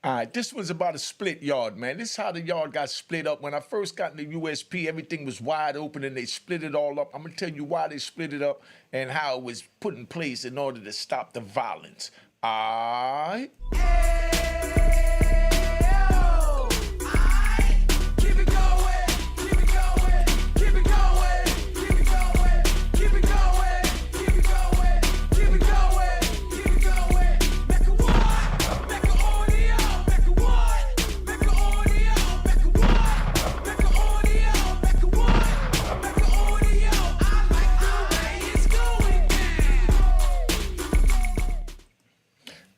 All right, this was about a split yard, man. This is how the yard got split up. When I first got in the USP, everything was wide open and they split it all up. I'm going to tell you why they split it up and how it was put in place in order to stop the violence. All right?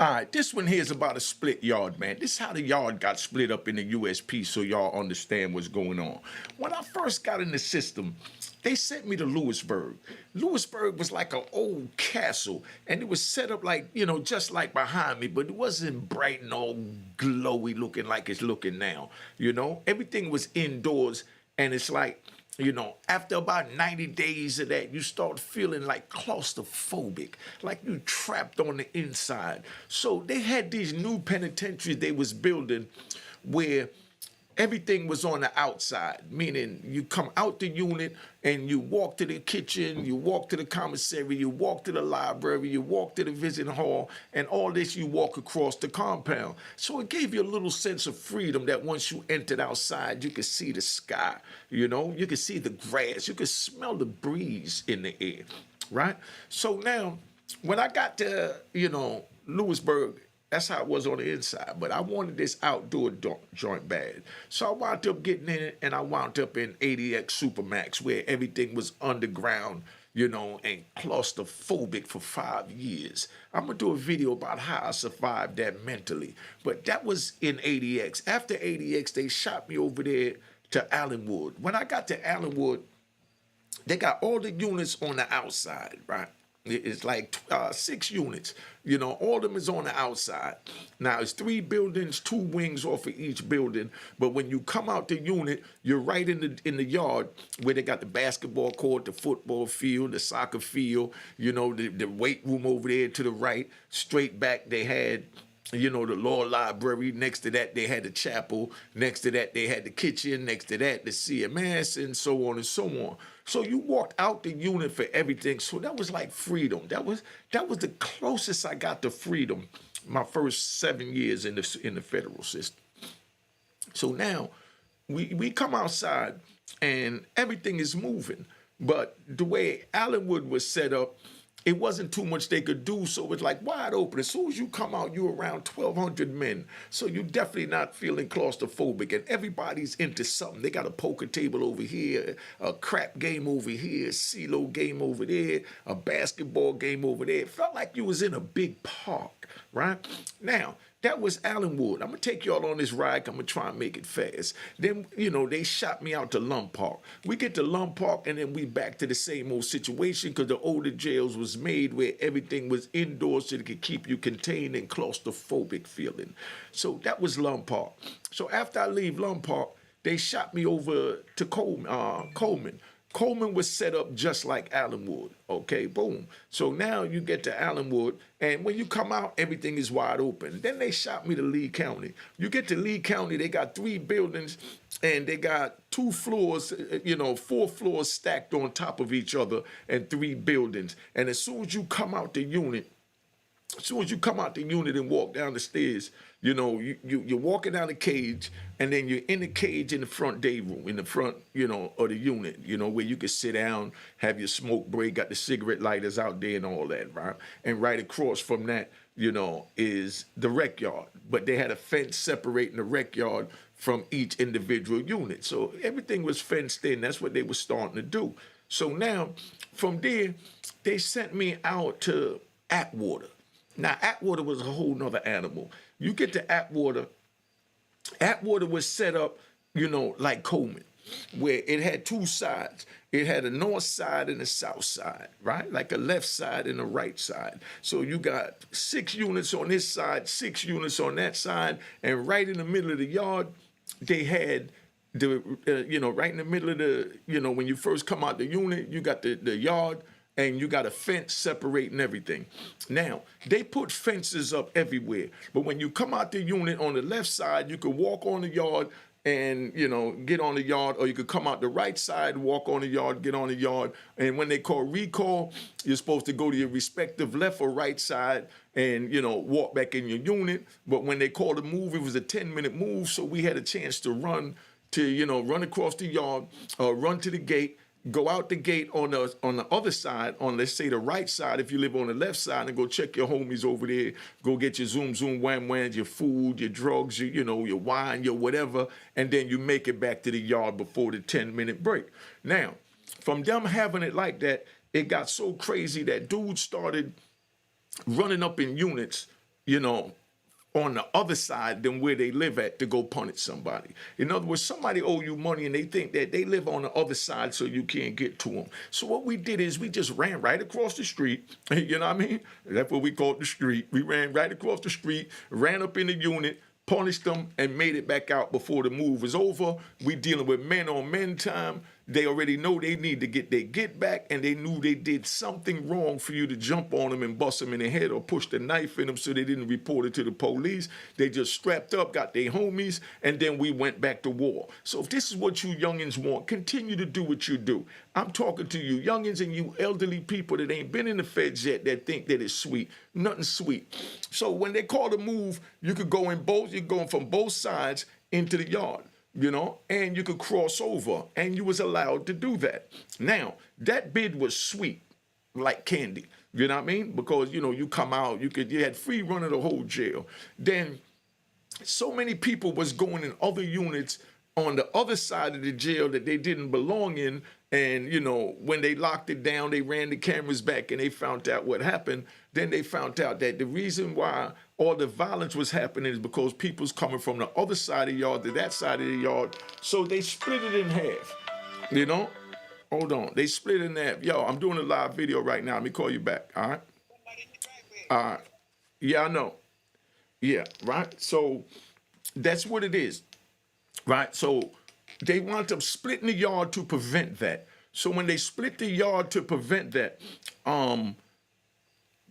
All right, this one here is about a split yard, man. This is how the yard got split up in the USP so y'all understand what's going on. When I first got in the system, they sent me to Lewisburg. Lewisburg was like an old castle, and it was set up like, just like behind me, but it wasn't bright and all glowy looking like it's looking now, Everything was indoors, and it's like, after about 90 days of that, you start feeling like claustrophobic, like you trapped on the inside. So they had these new penitentiaries they was building where everything was on the outside, meaning you come out the unit and you walk to the kitchen, you walk to the commissary, you walk to the library, you walk to the visiting hall, and all this you walk across the compound. So it gave you a little sense of freedom that once you entered outside, you could see the sky, you could see the grass, you could smell the breeze in the air, right? So now, when I got to, Lewisburg, that's how it was on the inside. But I wanted this outdoor joint bad. So I wound up getting in it, and I wound up in ADX Supermax, where everything was underground, and claustrophobic for 5 years. I'm going to do a video about how I survived that mentally. But that was in ADX. After ADX, they shot me over there to Allenwood. When I got to Allenwood, they got all the units on the outside, right? It's like 6 units, all of them is on the outside. Now, it's 3 buildings, 2 wings off of each building. But when you come out the unit, you're right in the yard where they got the basketball court, the football field, the soccer field, the weight room over there to the right. Straight back, they had the law library. Next to that, they had the chapel. Next to that, they had the kitchen. Next to that, the CMS, and so on and so on. So you walked out the unit for everything. So that was like freedom. That was the closest I got to freedom my first 7 years in the federal system. So now we come outside and everything is moving. But the way Allenwood was set up, it wasn't too much they could do, so it was like wide open. As soon as you come out, you're around 1,200 men. So you're definitely not feeling claustrophobic, and everybody's into something. They got a poker table over here, a crap game over here, a CeeLo game over there, a basketball game over there. It felt like you was in a big park, right? Now, that was Allenwood. I'm going to take y'all on this ride. I'm going to try and make it fast. Then, they shot me out to Lum Park. We get to Lum Park, and then we back to the same old situation because the older jails was made where everything was indoors so it could keep you contained and claustrophobic feeling. So that was Lum Park. So after I leave Lum Park, they shot me over to Coleman. Coleman was set up just like Allenwood, okay, boom. So now you get to Allenwood, and when you come out, everything is wide open. Then they shot me to Lee County. You get to Lee County, they got 3 buildings, and they got 2 floors, 4 floors stacked on top of each other, and 3 buildings. And as soon as you come out the unit, and walk down the stairs, you're walking down the cage, and then you're in the cage in the front day room, in the front, of the unit, where you can sit down, have your smoke break, got the cigarette lighters out there and all that, right? And right across from that, is the rec yard. But they had a fence separating the rec yard from each individual unit. So everything was fenced in. That's what they were starting to do. So now, from there, they sent me out to Atwater. Now, Atwater was a whole nother animal. You get to Atwater was set up, like Coleman, where it had 2 sides. It had a north side and a south side, right? Like a left side and a right side. So you got 6 units on this side, 6 units on that side, and right in the middle of the yard, they had right in the middle of the, when you first come out the unit, you got the yard, and you got a fence separating everything. Now, they put fences up everywhere, but when you come out the unit on the left side, you can walk on the yard and, you know, get on the yard, or you could come out the right side, walk on the yard, get on the yard. And when they call recall, you're supposed to go to your respective left or right side and, you know, walk back in your unit. But when they called a move, it was a 10-minute move, so we had a chance to run to, you know, run across the yard, run to the gate, go out the gate on the other side, on, let's say, the right side if you live on the left side, and go check your homies over there, go get your zoom zoom wham whams, your food, your drugs, your, you know, your wine, your whatever, and then you make it back to the yard before the 10-minute break. Now, from them having it like that, it got so crazy that dudes started running up in units, you know, on the other side than where they live at to go punish somebody. In other words, somebody owe you money and they think that they live on the other side so you can't get to them. So what we did is we just ran right across the street, you know what I mean? That's what we call the street. We ran right across the street, ran up in the unit, punished them, and made it back out before the move was over. We dealing with men on men time. They already know they need to get their get back, and they knew they did something wrong for you to jump on them and bust them in the head or push the knife in them, so they didn't report it to the police. They just strapped up, got their homies, and then we went back to war. So if this is what you youngins want, continue to do what you do. I'm talking to you youngins and you elderly people that ain't been in the feds yet that think that it's sweet. Nothing sweet. So when they call the move, you could go in both, you're going from both sides into the yard, you know, and you could cross over, and you was allowed to do that. Now, that bid was sweet, like candy, you know what I mean? Because, you know, you come out, you had free run of the whole jail. Then so many people was going in other units on the other side of the jail that they didn't belong in. And, you know, when they locked it down, they ran the cameras back and they found out what happened. Then they found out that the reason why all the violence was happening is because people's coming from the other side of the yard to that side of the yard. So they split it in half, you know? Hold on. They split it in half. Yo, I'm doing a live video right now. Let me call you back, all right? All right. Yeah, I know. Yeah, right? So that's what it is, right? So they wound up splitting the yard to prevent that. So when they split the yard to prevent that,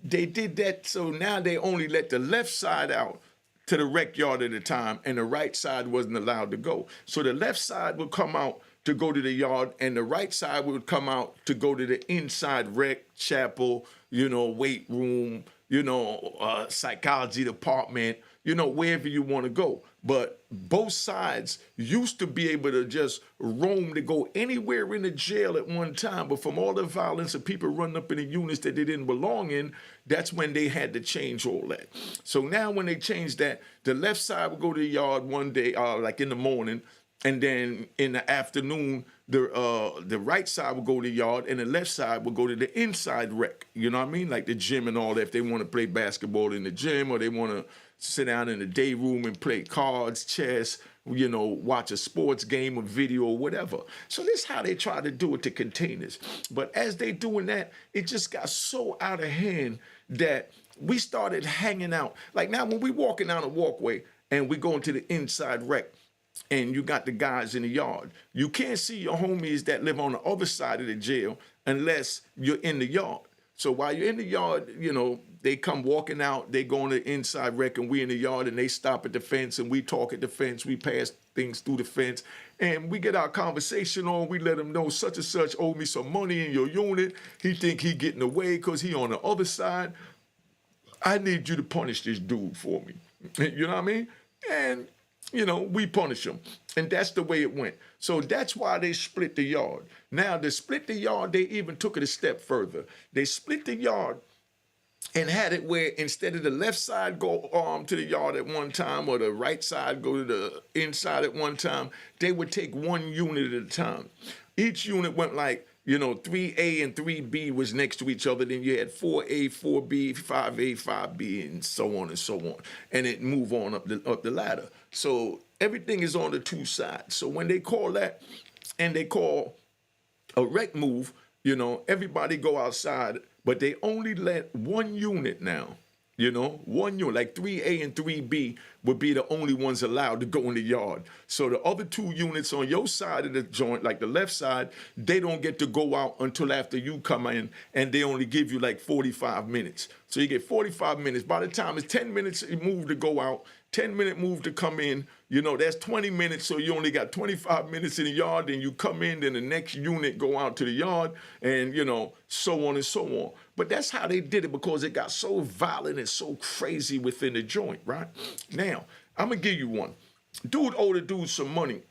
they did that, so now they only let the left side out to the rec yard at a time, and the right side wasn't allowed to go. So the left side would come out to go to the yard, and the right side would come out to go to the inside rec, chapel, you know, weight room, you know, psychology department, you know, wherever you want to go. But both sides used to be able to just roam to go anywhere in the jail at one time. But from all the violence of people running up in the units that they didn't belong in, that's when they had to change all that. So now when they changed that, the left side would go to the yard one day, like in the morning, and then in the afternoon, the right side would go to the yard, and the left side would go to the inside rec. You know what I mean? Like the gym and all that. If they want to play basketball in the gym, or they want to sit down in the day room and play cards, chess, you know, watch a sports game or video or whatever. So this is how they try to do it to containers. But as they doing that, it just got so out of hand that we started hanging out. Like now when we walking down a walkway and we go into the inside rec, and you got the guys in the yard, you can't see your homies that live on the other side of the jail unless you're in the yard. So while you're in the yard, you know, they come walking out, they go on the inside rec, and we in the yard, and they stop at the fence, and we talk at the fence, we pass things through the fence, and we get our conversation on. We let them know such and such owe me some money in your unit. He think he getting away because he on the other side. I need you to punish this dude for me. You know what I mean? And you know, we punish them. And that's the way it went. So that's why they split the yard. Now, to split the yard, they even took it a step further. They split the yard and had it where instead of the left side go to the yard at one time, or the right side go to the inside at one time, they would take one unit at a time. Each unit went like, you know, 3A and 3B was next to each other. Then you had 4A, 4B, 5A, 5B, and so on and so on. And it move on up the ladder. So everything is on the two sides. So when they call that, and they call a rec move, you know, everybody go outside, but they only let one unit now You know, one unit, like 3A and 3B would be the only ones allowed to go in the yard. So the other two units on your side of the joint, like the left side, they don't get to go out until after you come in, and they only give you like 45 minutes. So you get 45 minutes. By the time it's 10 minutes move to go out, 10-minute move to come in, you know, that's 20 minutes, so you only got 25 minutes in the yard, then you come in, then the next unit go out to the yard, and, you know, so on and so on. But that's how they did it because it got so violent and so crazy within the joint, right? Now, I'm going to give you one. Dude owed a dude some money,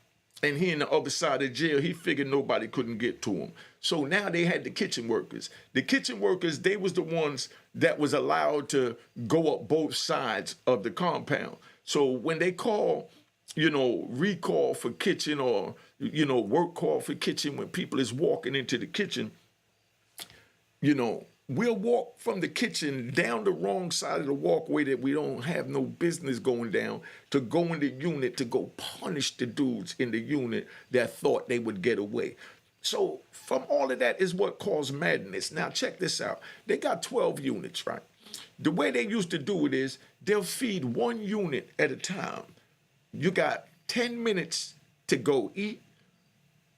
and he in the other side of jail, he figured nobody couldn't get to him. So now they had the kitchen workers. The kitchen workers, they was the ones that was allowed to go up both sides of the compound. So when they call, you know, recall for kitchen or, you know, work call for kitchen, when people is walking into the kitchen, you know, we'll walk from the kitchen down the wrong side of the walkway that we don't have no business going down to go in the unit to go punish the dudes in the unit that thought they would get away. So from all of that is what caused madness. Now check this out. They got 12 units, right? The way they used to do it is they'll feed one unit at a time. You got 10 minutes to go eat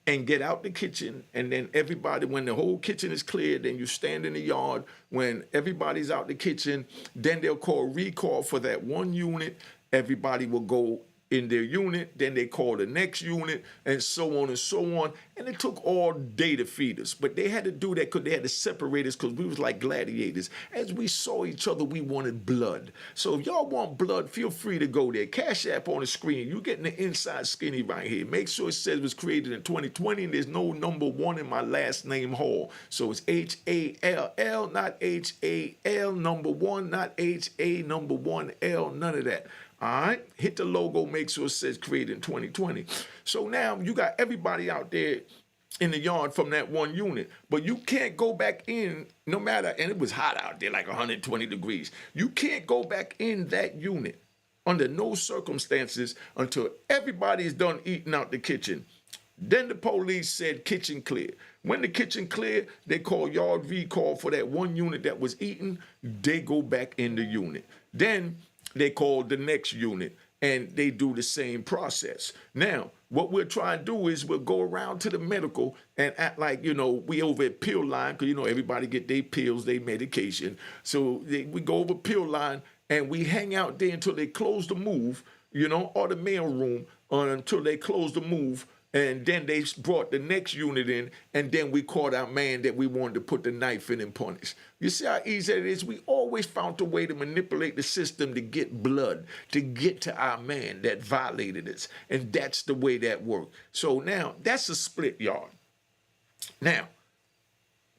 and get out the kitchen, and then everybody, when the whole kitchen is cleared, then you stand in the yard. When everybody's out the kitchen, then they'll call recall for that one unit. Everybody will go in their unit, then they call the next unit, and so on and so on. And it took all day to feed us. But they had to do that because they had to separate us because we was like gladiators. As we saw each other, we wanted blood. So if y'all want blood, feel free to go there. Cash App on the screen. You getting the inside skinny right here. Make sure it says it was created in 2020, and there's no number 1 in my last name Hall. So it's H-A-L-L, not H-A-L, number 1, not H-A, number 1-L, none of that. All right, hit the logo, make sure it says created in 2020. So now you got everybody out there in the yard from that one unit, but you can't go back in no matter, and it was hot out there, like 120 degrees. You can't go back in that unit under no circumstances until everybody's done eating out the kitchen. Then the police said kitchen clear. When the kitchen clear, they call yard recall for that one unit that was eating. They go back in the unit. Then they call the next unit, and they do the same process. Now, what we're trying to do is we'll go around to the medical and act like, you know, we over at pill line, because, you know, everybody get their pills, their medication. So we go over pill line, and we hang out there until they close the move, you know, or the mail room, until they close the move. And then they brought the next unit in, and then we caught our man that we wanted to put the knife in and punish. You see how easy it is? We always found a way to manipulate the system to get blood, to get to our man that violated us. And that's the way that worked. So now, that's a split yard. Now,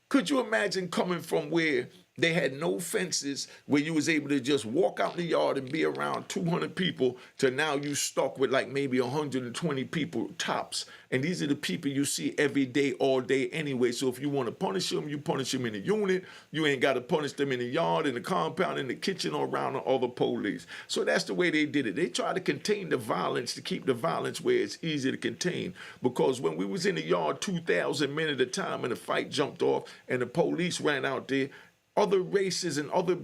could you imagine coming from where they had no fences, where you was able to just walk out in the yard and be around 200 people, to now you stuck with like maybe 120 people tops. And these are the people you see every day, all day anyway. So if you want to punish them, you punish them in the unit. You ain't got to punish them in the yard, in the compound, in the kitchen, or around the other police. So that's the way they did it. They tried to contain the violence, to keep the violence where it's easy to contain. Because when we was in the yard 2,000 men at a time and the fight jumped off and the police ran out there, other races and other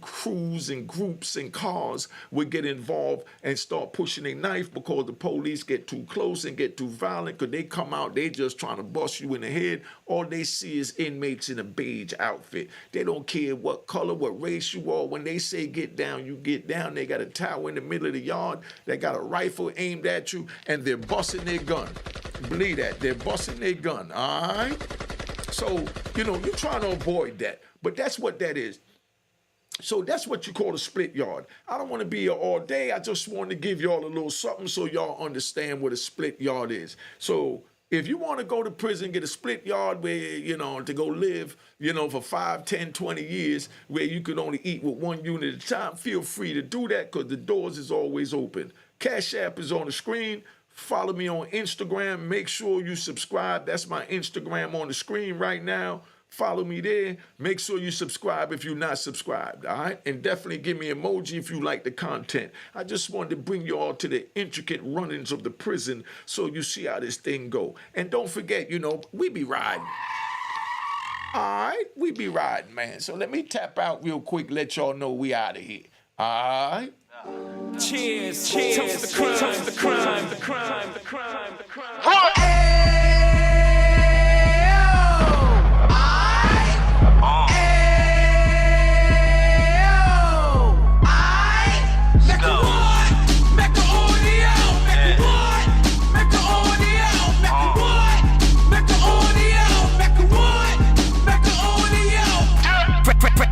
crews and groups and cars would get involved and start pushing a knife because the police get too close and get too violent, because they come out, they just trying to bust you in the head. All they see is inmates in a beige outfit. They don't care what color, what race you are. When they say get down, you get down. They got a tower in the middle of the yard. They got a rifle aimed at you, and they're busting their gun. Believe that. They're busting their gun, all right? So, you know, you're trying to avoid that. But that's what that is. So that's what you call a split yard. I don't want to be here all day. I just want to give y'all a little something so y'all understand what a split yard is. So if you want to go to prison, get a split yard where, you know, to go live, you know, for 5, 10, 20 years, where you could only eat with one unit at a time, feel free to do that, because the doors is always open. Cash App is on the screen. Follow me on Instagram. Make sure you subscribe. That's my Instagram on the screen right now. Follow me there. Make sure you subscribe if you're not subscribed, all right? And definitely give me an emoji if you like the content. I just wanted to bring you all to the intricate runnings of the prison so you see how this thing go. And don't forget, you know, we be riding. All right, we be riding, man. So let me tap out real quick, let y'all know we out of here. All right? Cheers, cheers, toast the crime, toast the crime, the crime, the crime, the crime.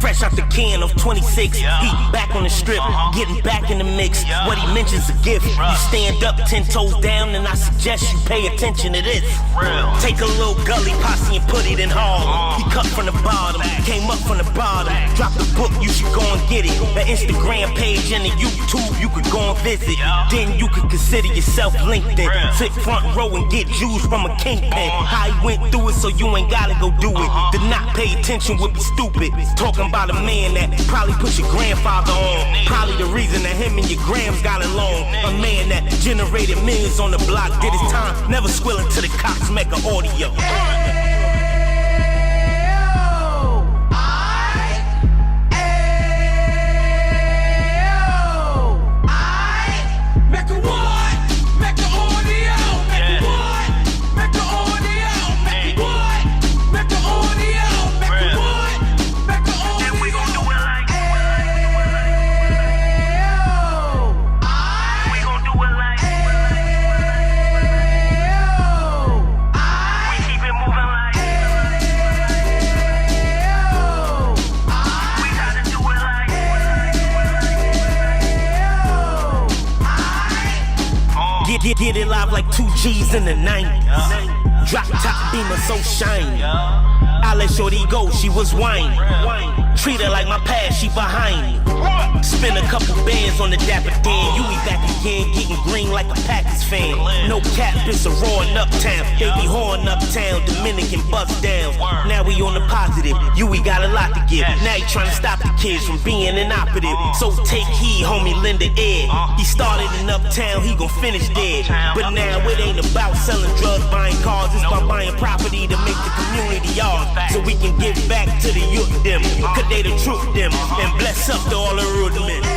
Fresh out the can of 26, he back on the strip, getting back in the mix. What he mentions a gift. You stand up 10 toes down, and I suggest you pay attention to this. Take a little gully posse and put it in Harlem. He cut from the bottom, came up from the bottom. Drop the book, you should go and get it. The Instagram page and the YouTube, you could go and visit. Then you could consider yourself LinkedIn. Sit front row and get Jews from a kingpin. How he went through it, so you ain't gotta go do it. To not pay attention would be stupid. Talking about a man that probably put your grandfather on. Probably the reason that him and your grams got along. A man that generated millions on the block, did his time, never squilling to the Unique Mecca audio. Get it live like 2 G's in the 90s. Drop top beamer so shiny. I let shorty go, she was whining. Treat her like my past, she behind me. Spend a couple bands on the dapper Dan. You be back again, getting green like a Packers fan. No cap, it's a raw in uptown. They be horn uptown, Dominican bust down. Now we on the positive, we got a lot to give. Now he trying to stop the kids from being inoperative. So take heed, homie, lend an ear. He started in uptown, he gon' finish dead. But now it ain't about selling drugs, buying cars. It's about buying property to make the community ours. So we can give back to the youth them. Cause they the truth them. And bless up to all the rudiments.